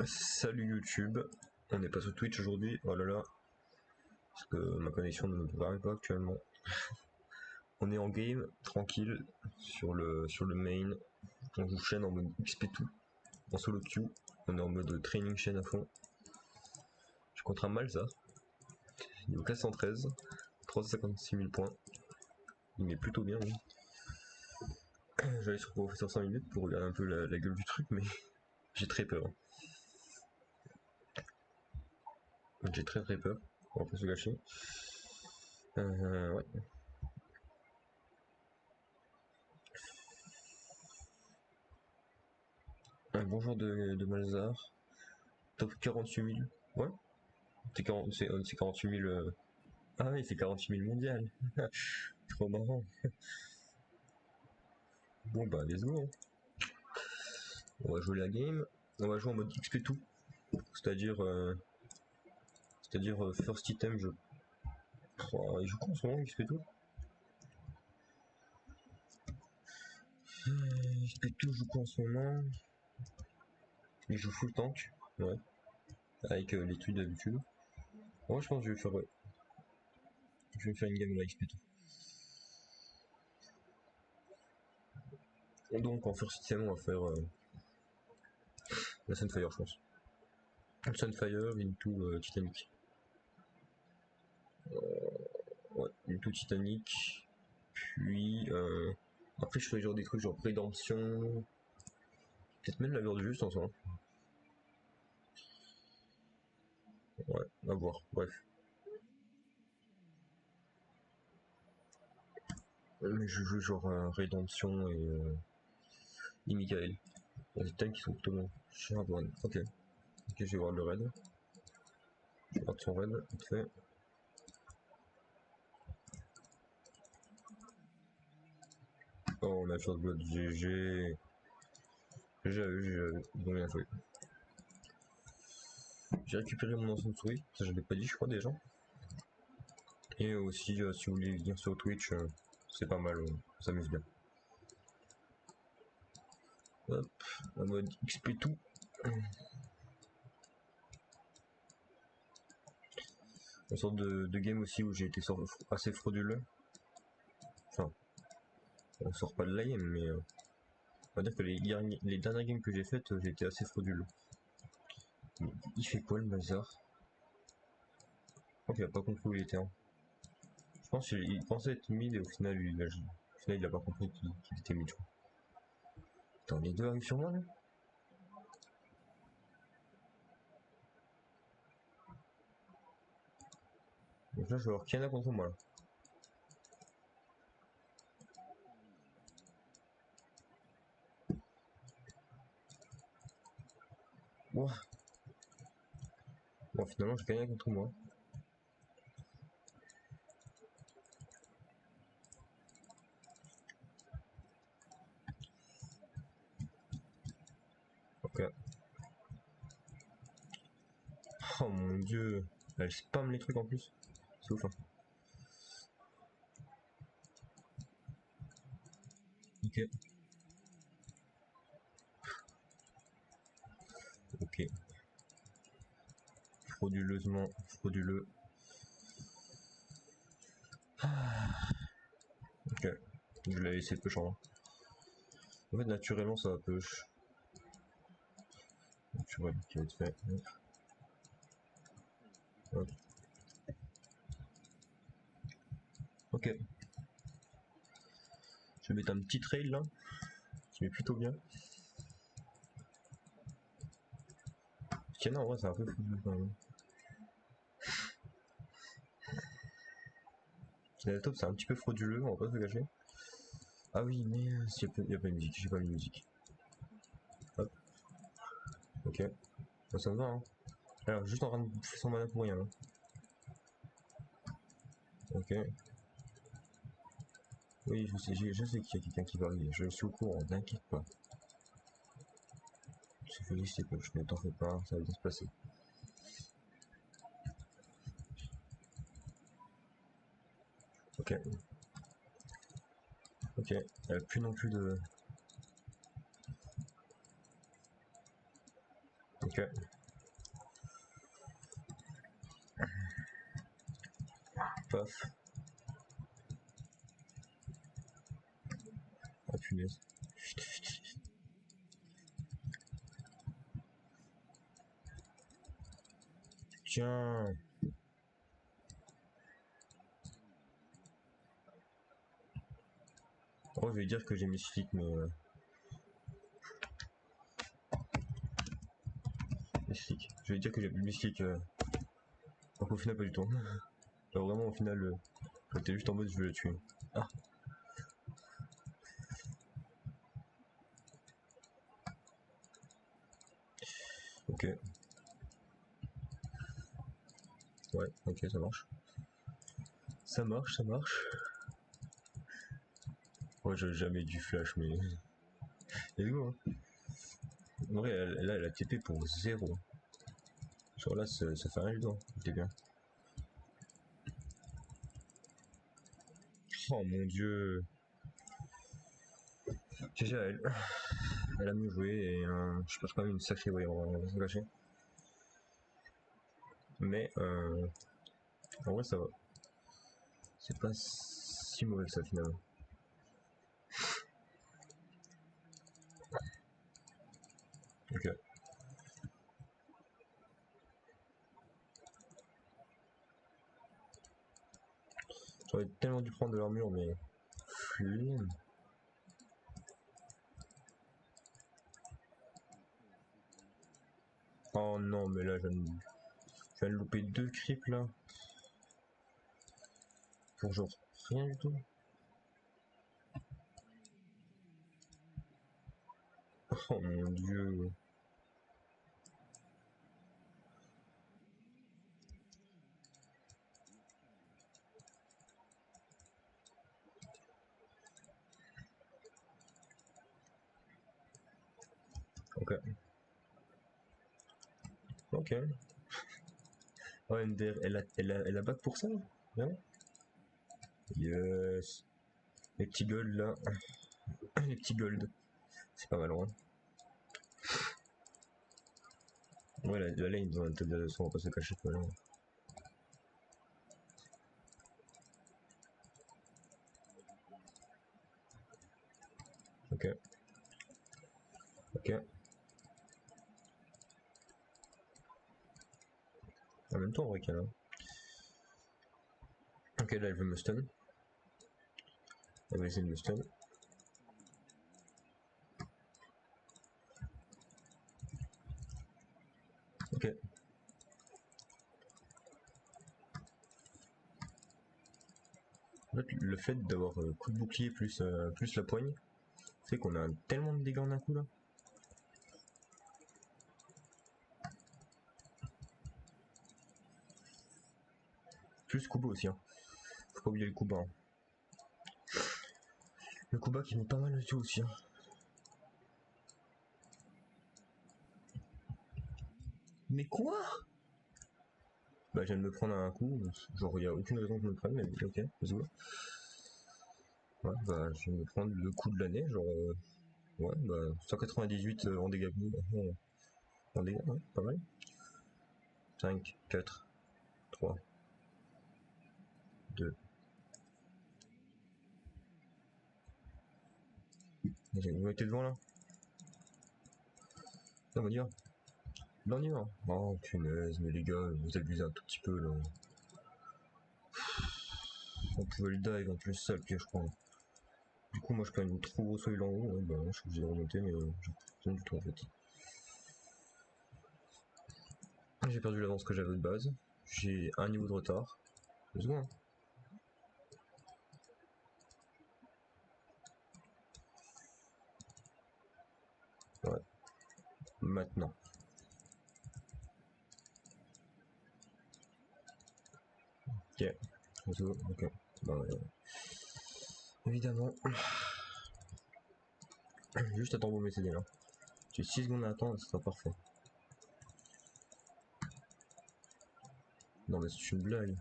Salut YouTube, on n'est pas sur Twitch aujourd'hui, oh là là, parce que ma connexion ne me permet pas actuellement. On est en game, tranquille, sur le main, on joue chaîne en mode XP2, en solo queue, on est en mode training chaîne à fond. Je suis contre un Malzahar, niveau 413, 356 000 points, il met plutôt bien. Oui. J'allais sur Professeur 5 minutes pour regarder un peu la gueule du truc, mais j'ai très peur. J'ai très peur, on va pas se gâcher. Ouais. Un bon joueur de Malzahar. Top 48 000. Ouais. C'est 48 000. Ah oui, c'est 48 000 mondial. Trop marrant. Bon bah, let's go. Hein. On va jouer la game. On va jouer en mode XP2. C'est-à-dire. First item, je. Oh, il joue quoi en ce moment, XP2 XP2 joue quoi en ce moment. Il joue full tank. Ouais. Avec l'étude d'habitude. Moi, je pense que je vais faire. Ouais. Je vais faire une game là, XP2. Donc en first item, on va faire la Sunfire, je pense. Sunfire into Titanic. Ouais, into Titanic. Puis après je ferai genre des trucs genre rédemption. Peut-être même la l'heure du juste en soi. Ouais, à voir. Bref. Mais je joue genre rédemption et Michael. Il y a des tanks qui sont plutôt bons. Charbonne. Ok. Ok, je vais voir le raid. Je regarde son raid, vite fait. Oh, on a First Blood. GG. GG. Ils ont bien joué. J'ai récupéré mon ancienne souris. Ça, je l'ai pas dit, je crois, déjà. Et aussi, si vous voulez venir sur Twitch, c'est pas mal, on s'amuse bien. Hop, en mode XP tout. Une sorte de game aussi où j'ai été assez frauduleux. Enfin, on sort pas de l'AIM, mais on va dire que les dernières games que j'ai faites, j'ai été assez frauduleux. Mais il fait quoi le Malzahar? Je crois qu'il a pas compris où il était. Hein. Je pense qu'il pensait être mid et au final, il a pas compris qu'il était mid. Attends, les deux arrivent sur moi là. Donc là, je vais avoir Kiana contre moi là. Wow. Bon, finalement, j'ai gagné contre moi. Ok. Oh mon dieu. Elle spam les trucs en plus. C'est ouf. Hein. Ok. Ok. Frauduleusement. Frauduleux. Ok. Je l'ai laissé push en. En fait, naturellement, ça va push. Naturel qui va être fait. Hop. Ok. Je vais mettre un petit trail là. Qui met plutôt bien. Tiens, non, en vrai, c'est un peu fou quand même. La top, c'est un petit peu frauduleux, on va pas se cacher. Ah oui, mais il y a pas de musique, j'ai pas mis de musique. Hop. Ok. Ça me va, hein. Alors, juste en train de bouffer son mana pour rien. Hein. Ok. Oui, je sais qu'il y a quelqu'un qui va arriver. Je suis au courant, t'inquiète pas. C'est felice, c'est push, mais t'en fais pas, ça va bien se passer. Ok. Ok. Plus non plus de. Ok. Paf. Ah punaise. Tiens. Oh, je vais dire que j'ai mis flics, mais les flics. Je vais dire que j'ai mis flics. Alors qu'au final, pas du tout. Alors vraiment, au final, j'étais juste en mode je vais le tuer. Ah. Ok. Ouais, ok, ça marche. Ça marche, ça marche. Ouais, j'ai jamais du flash, mais. Let's go, hein. En vrai, là, elle a TP pour 0. Genre là, ça fait rien du tout. C'était bien. Oh mon dieu. GG à elle. Elle a mieux joué et je passe quand même une sacrée wire, on va se cacher. Mais en vrai, ça va. C'est pas si mauvais que ça finalement. Ok. J'aurais tellement dû prendre de l'armure, mais. Flemme. Oh non, mais là, je viens de louper 2 creeps là. Pour genre rien du tout. Oh mon dieu. Ok. Ok. Oh, MDR, elle a back pour ça? Ouais. Yes. Les petits gold là. Les petits gold. C'est pas mal, hein. Ouais, la lane dans la tête de son, on va pas se cacher quoi là. Ok. Ok. En même temps, on vrai qu'elle a. Ok, là, elle veut me stun. Elle va essayer de me stun. Ok. En fait, le fait d'avoir coup de bouclier plus la poigne fait qu'on a tellement de dégâts en un coup là. Plus Kubo aussi, hein. Faut pas oublier le Kuba. Hein. Le Kuba qui met pas mal le tout aussi. Hein. Mais quoi? Bah, je viens de me prendre un coup. Genre, y a aucune raison que je me prenne, mais ok, let's go. Ouais, bah, je viens de me prendre le coup de l'année. Genre, ouais, bah, 198 en dégâts. En dégâts, ouais, pas mal. 5, 4, 3, 2. Vous mettez devant là? Non, on y va. Là, on y va. Oh, punaise, mais les gars, vous abusez un tout petit peu là. On pouvait le dive en plus, ça le pire, je crois. Du coup, moi je prends une trop grosse oil en haut, ouais, bah, je suis obligé de remonter, mais j'ai rien du tout en fait. J'ai perdu l'avance que j'avais de base. J'ai un niveau de retard. Let's go, hein. Ouais. Maintenant. Ok. Let's go, ok. Bah, évidemment. Juste attends vos MCD là. J'ai 6 secondes à attendre, ça sera parfait. Non mais c'est une blague.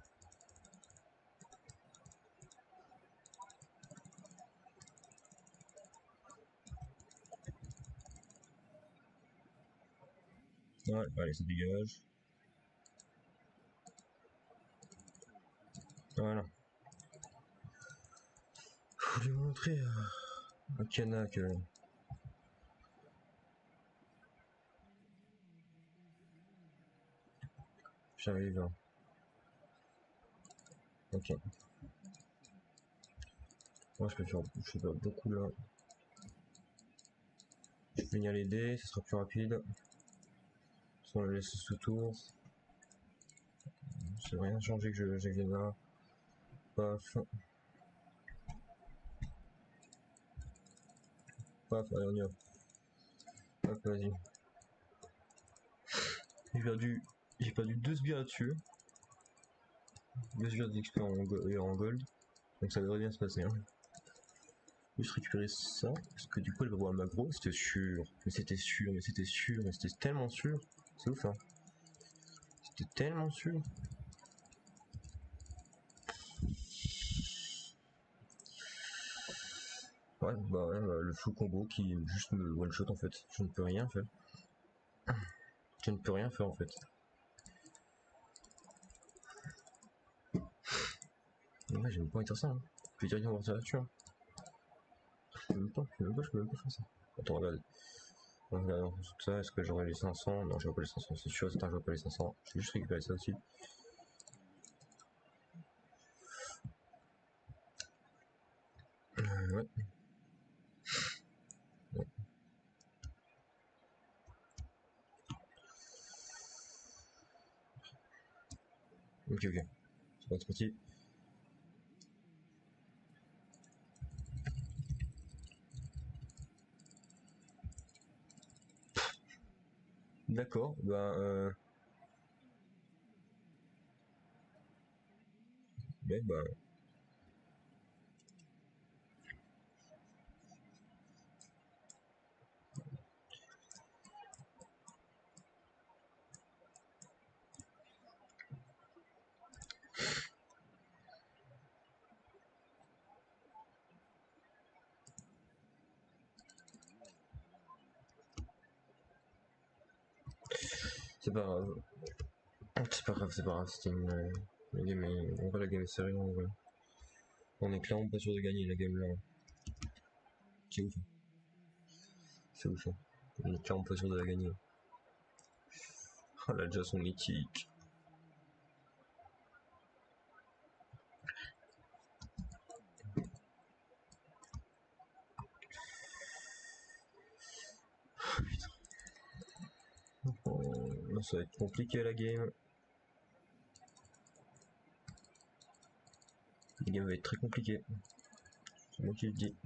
Ouais, allez, ça dégage. Voilà. Faut lui montrer à Kana que... J'arrive. Hein. Ok. Moi je peux faire beaucoup là. Je peux venir l'aider, ce sera plus rapide. Si on le laisse sous tour. C'est rien changé que je vienne là. Paf. Paf, allez on y va. Hop, vas-y. J'ai perdu 2 sbires là-dessus. 2 sbires d'XP en gold. Donc ça devrait bien se passer. Hein. Juste récupérer ça. Parce que du coup elle va voir le macro. C'était sûr. Mais c'était sûr. Mais c'était sûr. Mais c'était tellement sûr. C'est ouf hein. C'était tellement sûr. Ouais, bah ouais, le full combo qui juste me one shot en fait. Je ne peux rien faire. Je ne peux rien faire en fait. Ouais, j'ai même pas envie de faire ça. Hein. Je vais directement voir ça là-dessus. Hein. Je peux même pas faire ça. Attends, regarde. Regarde tout ça, est-ce que j'aurai les 500? Non, j'aurai pas les 500, c'est sûr, j'aurai pas les 500. Je vais juste récupérer ça aussi. Ouais. Ouais. Ok, ok. C'est parti. D'accord, bah, c'est pas grave. C'est pas grave, c'est pas grave, c'était une game, on va la game est sérieux, on est clairement pas sûr de gagner la game là. C'est ouf. C'est ouf. Hein. On est clairement pas sûr de la gagner. Oh, elle a déjà son mythique. Oh, ça va être compliqué la game. La game va être très compliquée. C'est moi qui le dis.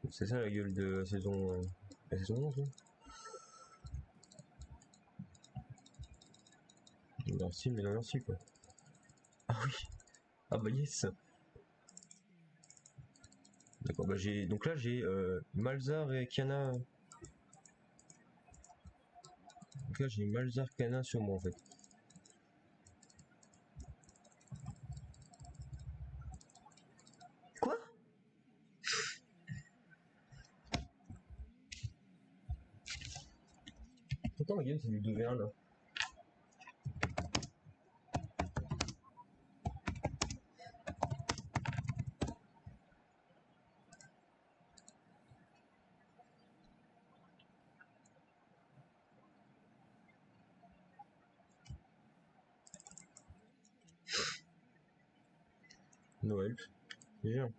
C'est ça la gueule de la saison 11 hein. Merci, mais non merci quoi. Ah oui. Ah bah yes. D'accord, bah j'ai. Donc là j'ai Malzar et Kiana. Donc là j'ai Malzar Kiana sur moi en fait. Quoi? Pourtant ma game c'est du 2v1 là. No help. Bien.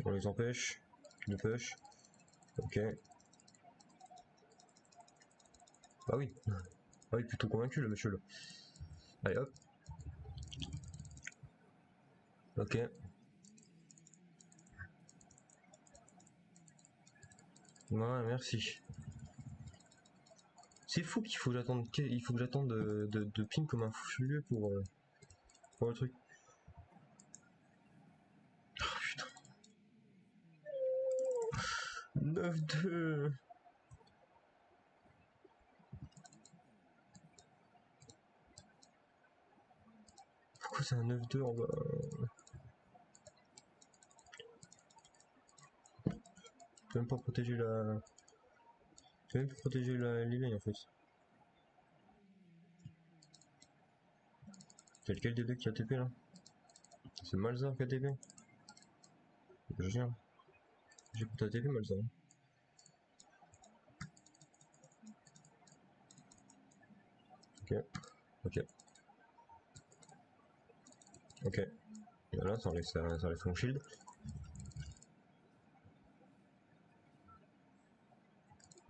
On les empêche. De push. Ok. Ah oui. Ah oui, plutôt convaincu le monsieur là. Allez hop. Ok. Ouais, merci. C'est fou qu'il faut que j'attende. Il faut que j'attende de ping comme un fou furieux pour le truc. Oh putain. 9-2. Pourquoi c'est un 9-2 en bas? Je peux même pas protéger la... Je peux même pas protéger la l'email en fait. C'est lequel des deux qui a TP là? C'est Malzahar qui a TP? Je viens. J'ai pas TP Malzahar. Ok. Ok. Ok. Et voilà, ça enlève son shield.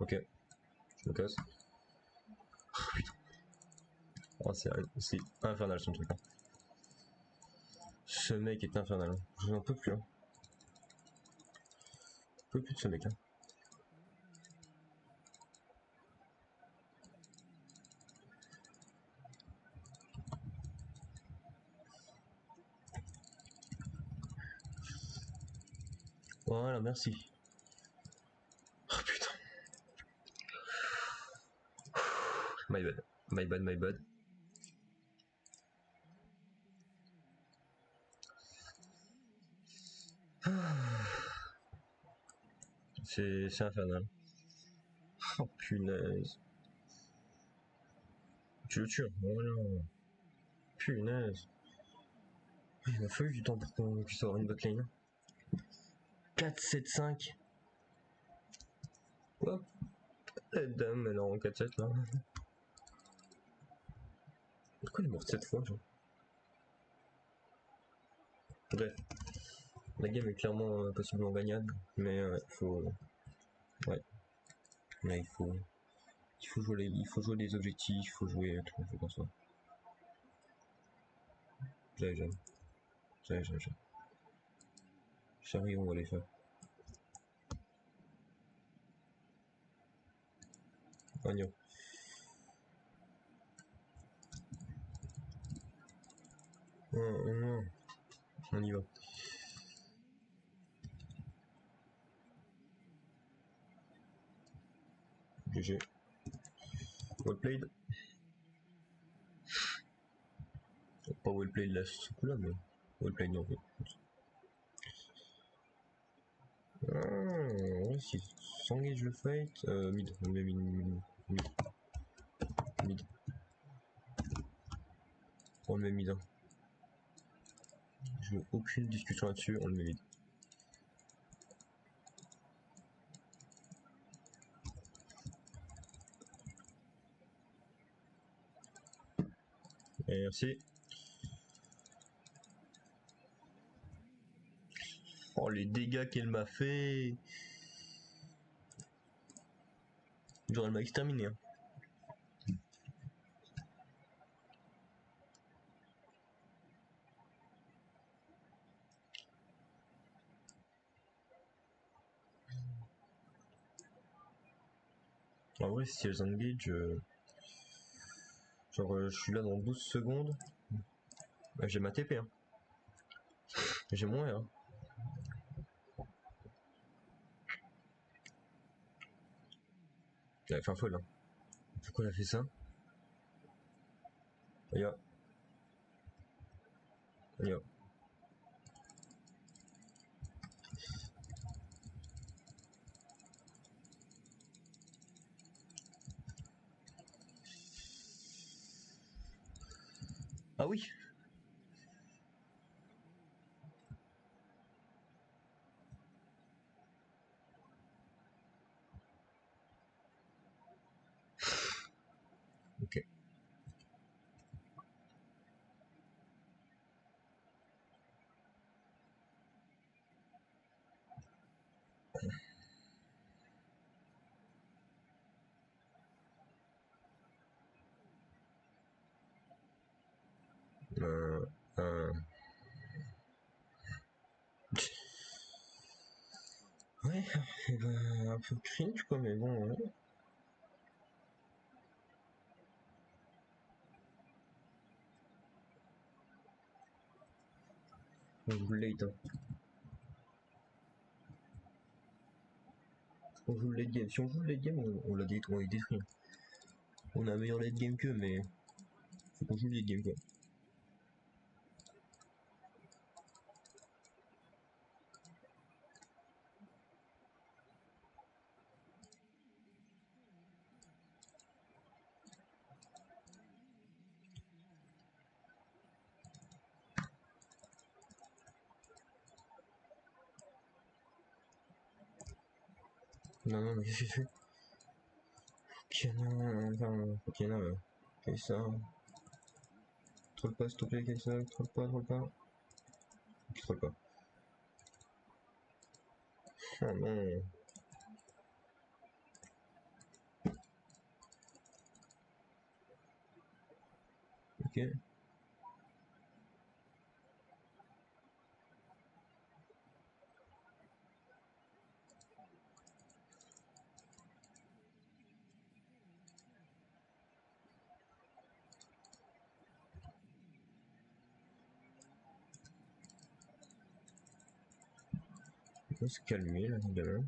Ok. Je me casse. Oh, putain. Oh, c'est infernal son truc. Hein. Ce mec est infernal. Hein. Je n'en peux plus. Hein. Je peux plus de ce mec. Hein. Voilà, merci. Oh putain. My bad. My bad, my bad. C'est infernal. Oh punaise. Tu le tues. Voilà. Punaise. Il a fallu du temps pour qu'on puisse avoir une botlane. 4-7-5. Hop. La dame, elle est en 4-7 là. Pourquoi elle est morte cette fois genre? Bref. La game est clairement possiblement gagnable. Mais faut. Ouais. Là il faut. Il faut jouer les objectifs, il faut jouer tout, je pense. J'aime. Charlie, on va les faire. Agneau. On y va. GG. Well played. Pas well played là ce coup là, mais well played non. Ouais, si s'engage le fight, mid, on met mid. On le met mid. Hein. Je veux aucune discussion là-dessus, on le met mid. Merci. Oh les dégâts qu'elle m'a fait. Genre elle m'a exterminé. Hein. En vrai si elles engage, genre je suis là dans 12 secondes. J'ai ma TP hein. J'ai moins hein. Elle a fait un folle hein. Pourquoi elle a fait ça? Aïe. Aïe. Ah oui. Ok. Euh, euh... Ouais, un peu cringe quoi, mais bon. Ouais. On joue le late. Hein. On joue le late game. Si on joue le late game, on l'a détruit. On est détruit. On a un meilleur late game qu'eux, mais faut qu'on joue le late game quoi. Non, non, mais qu'est-ce que tu fais? Kiana, Kaisa. Troll pas, s'il te plaît, Kaisa, troll pas, troll pas. Troll pas. Oh non. Ok. Il faut se calmer là, évidemment.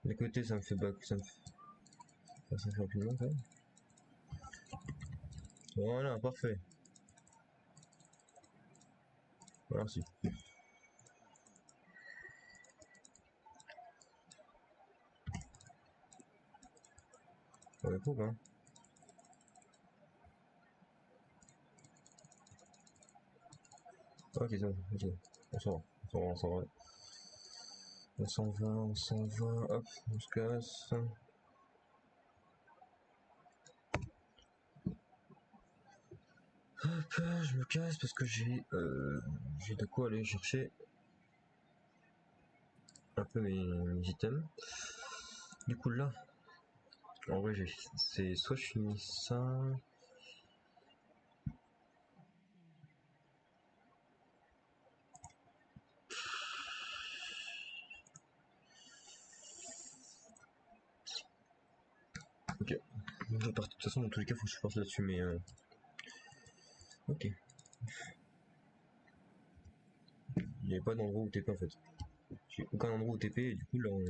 D'un côté, ça me fait back, ça me fait rapidement quand même. Voilà, parfait. Merci. On est pour, hein. Ok, c'est bon, ok. On s'en va, on s'en va, on s'en va. On s'en va, hop, on se casse. Hop, je me casse parce que j'ai de quoi aller chercher un peu mes items. Du coup là, en vrai c'est soit je finis ça. Ok. De toute façon dans tous les cas faut que je force là-dessus mais ok. Il n'y avait pas d'endroit où TP en fait. J'ai aucun endroit où TP et du coup là on...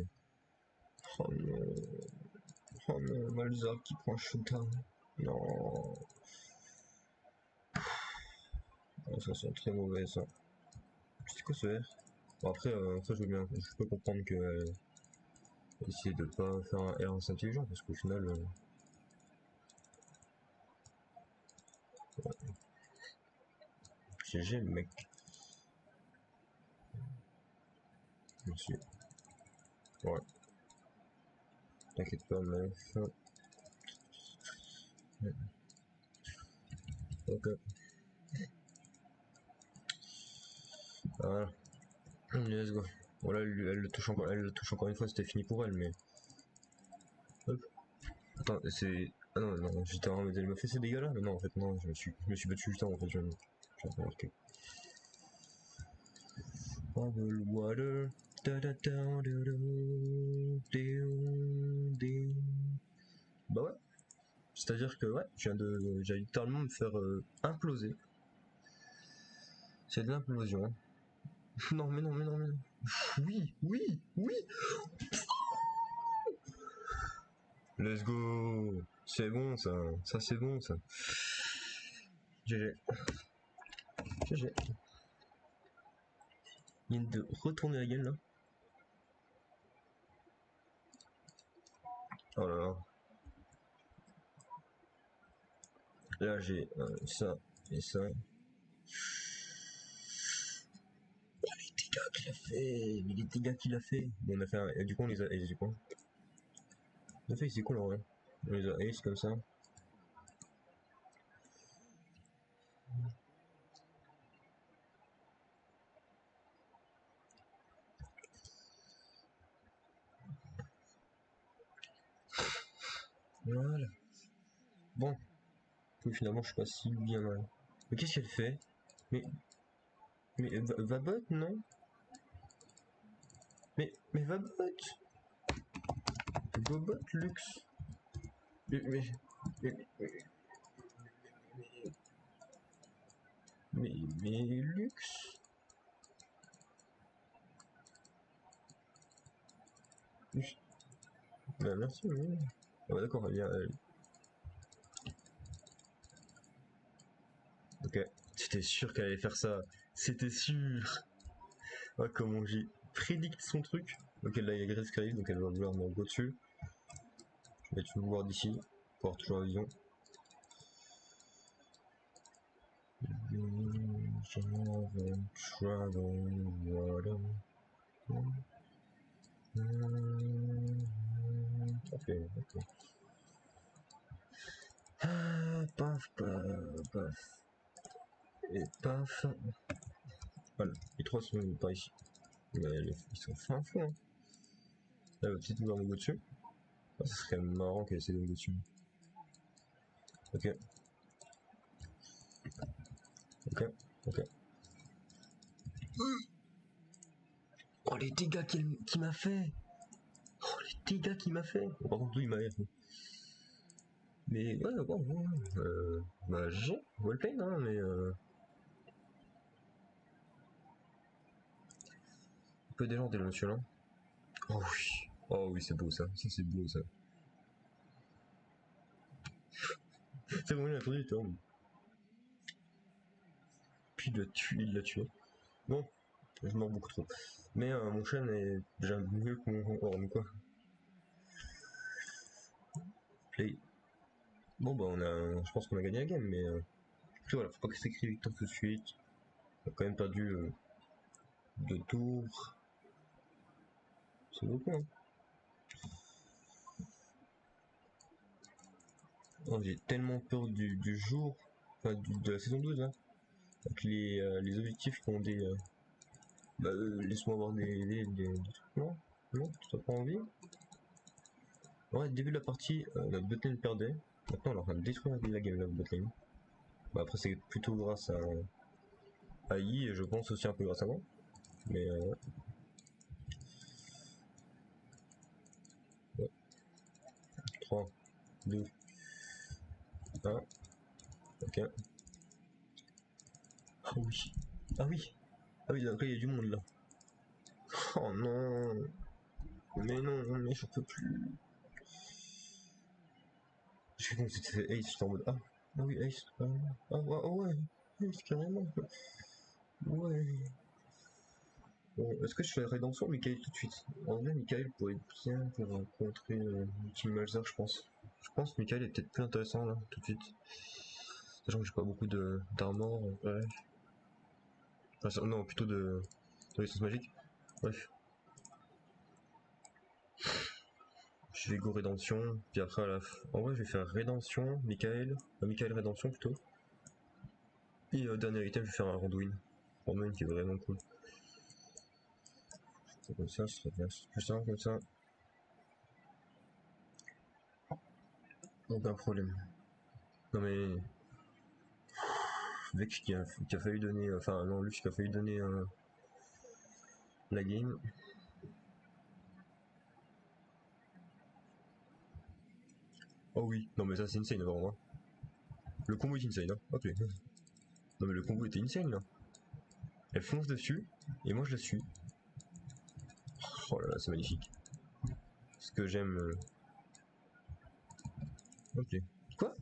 Oh non. Oh non, Malzard qui prend un shutdown. Non. Oh, ça sent très mauvais ça. C'est quoi ce R? Bon après ça je veux bien. Je peux comprendre que essayer de pas faire un R assez intelligent parce qu'au final GG le mec. Merci. Ouais. T'inquiète pas meuf. Ok. Voilà. Let's go. Voilà, elle le touche encore une fois, c'était fini pour elle, mais. Hop. Attends, c'est. Ah non, non, j'étais en mode elle m'a fait ces dégâts là, mais non, en fait, non, je me suis battu juste avant, en fait, j'ai remarqué. Bubble water. Bah ouais. C'est-à-dire que ouais, j'ai littéralement me faire imploser. C'est de l'implosion. Hein. Non mais non mais non mais non. Oui, oui, oui. Let's go. C'est bon ça. Ça c'est bon ça. GG. GG. Il vient de retourner la game là. Oh là là. Là j'ai ça et ça. Oh les dégâts qu'il a fait. Mais les dégâts qu'il a fait. Bon, on a fait un... Et du coup on les a... Et c'est quoi? On a fait c'est cool en vrai. On les a ace comme ça. Voilà. Bon. Finalement je suis pas si bien mal. Mais qu'est-ce qu'elle fait? Mais... Mais Vabot non? Mais Vabot! Vabot Lux! Mais, mais, mais, mais Lux? Bah merci, oui. Ah bah d'accord, ok. J'étais sûr qu'elle allait faire ça. C'était sûr. Ah, comment j'ai prédicté son truc. Ok, là il y a Grace qui arrive, donc elle va vouloir me go dessus. Je vais tout voir d'ici, pour avoir toujours la vision. Ok, ok. Ah, paf, paf, paf. Et paf. Voilà, les trois sont par ici. Mais ils sont fin fou, hein. Là, il va peut-être nous envoyer dessus. Ah, ça serait marrant qu'elle essaie de me dessus. Ok. Ok, ok. Oh, les dégâts qu'il m'a fait! Oh, les dégâts qu'il m'a fait! Bon, par contre, lui, il m'a air. Mais ouais, bon, bah, GG, wallplay, hein, mais un peu déjanté le monsieur là. Oh oui, c'est beau ça, c'est beau ça. C'est vraiment la folie, toi. Puis il l'a tué. Bon, je meurs beaucoup trop. Mais mon chêne est déjà mieux que mon horn, quoi. Play. Bon, bah, je pense qu'on a gagné la game, mais puis voilà, faut pas que ça écrit victoire tout de suite. On a quand même perdu 2 tours. C'est beaucoup, hein. Oh, j'ai tellement peur du jour, enfin de la saison 12, hein. Avec les objectifs qui ont des. Bah, laisse-moi avoir des trucs. Non, non, t'as pas envie. Ouais, début de la partie, notre botlane perdait. Maintenant, on est en train de détruire la game, la botlane. Bah, après, c'est plutôt grâce à I, et je pense aussi un peu grâce à moi. Mais ouais. 3, 2, 1. Ok. Ah oui. Ah oui. Ah oui, après, il y a du monde là. Oh non. Mais non, mais je peux plus. Je sais pas si c'était fait Ace, j'étais en mode ah. Ah oui, Ace. Ah ouais. Ace, carrément. Ouais. Bon, est-ce que je fais rédemption Michael tout de suite? En vrai, Michael pourrait être bien pour rencontrer Team Malzer, je pense. Je pense que Michael est peut-être plus intéressant là, tout de suite. Sachant que j'ai pas beaucoup d'armor, ouais. Enfin, non, plutôt de résistance magique. Bref. Je vais go rédemption, puis après à la fin. En vrai, je vais faire rédemption, Michael. Michael rédemption plutôt. Et dernier item, je vais faire un Randuin. Randuin qui est vraiment cool. Comme ça, ce serait bien. Plus simple comme ça. Aucun problème. Non mais. Vex qui a failli donner. Enfin, non, Luch qui a failli donner la game. Oh oui, non mais ça c'est insane vraiment. Le combo est insane, hein. Ok. Non mais le combo était insane là. Elle fonce dessus, et moi je la suis. Oh là là, c'est magnifique. Ce que j'aime. Ok. Quoi?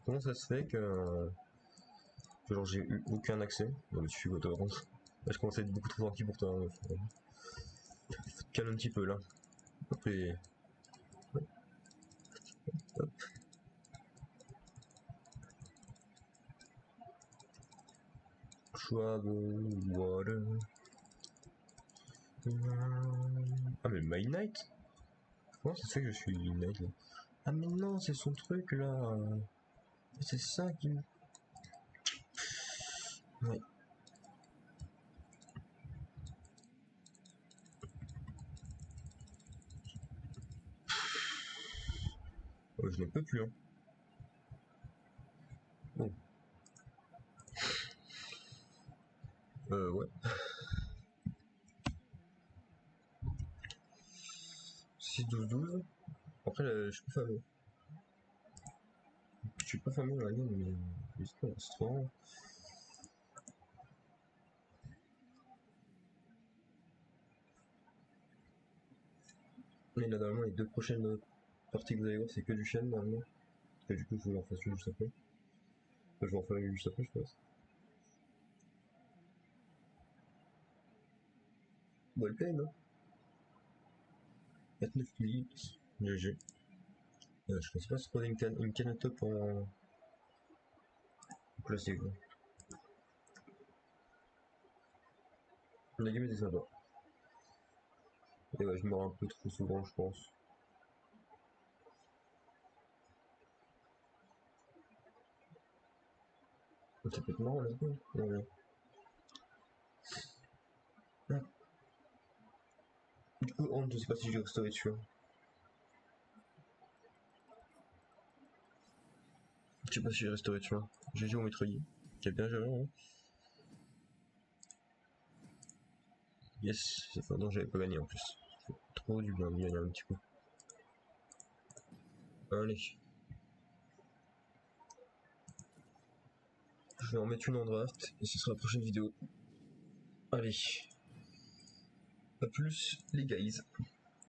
Comment ça se fait que genre j'ai eu aucun accès? Non mais tu suis quoi toi par contre? Là je commence à être beaucoup trop tranquille pour toi. Hein. Faut te calmer un petit peu là. Hop et. Hop. Trouble water. Ah mais My Knight? Comment ça se fait que je suis Knight là? Ah mais non, c'est son truc là. C'est ça qui me. Ouais. Oh, je ne peux plus hein. Bon. Ouais. 6-12-12. Après je suis pas fameux. Je suis pas fameux dans la game mais c'est trop. Mais là normalement les 2 prochaines parties que vous allez voir c'est que du chêne normalement. Et du coup je vais en faire une juste après. Enfin, je vais en faire une juste après je pense. Bon elle paye non? 29 minutes. GG. Je pense pas se poser une canne top en classé quoi. La game était sympa. Et ouais, je meurs un peu trop souvent, je pense. Ça peut être marrant là, ouais. Du coup, je sais pas si j'ai restauré dessus. Je sais pas si j'ai restauré dessus. J'ai joué au Metroid, qui a bien géré. Hein. Yes, c'est pas non, j'avais pas gagné en plus. Trop du bien de gagner un petit peu. Allez. Je vais en mettre une en draft et ce sera la prochaine vidéo. Allez. A plus les guys.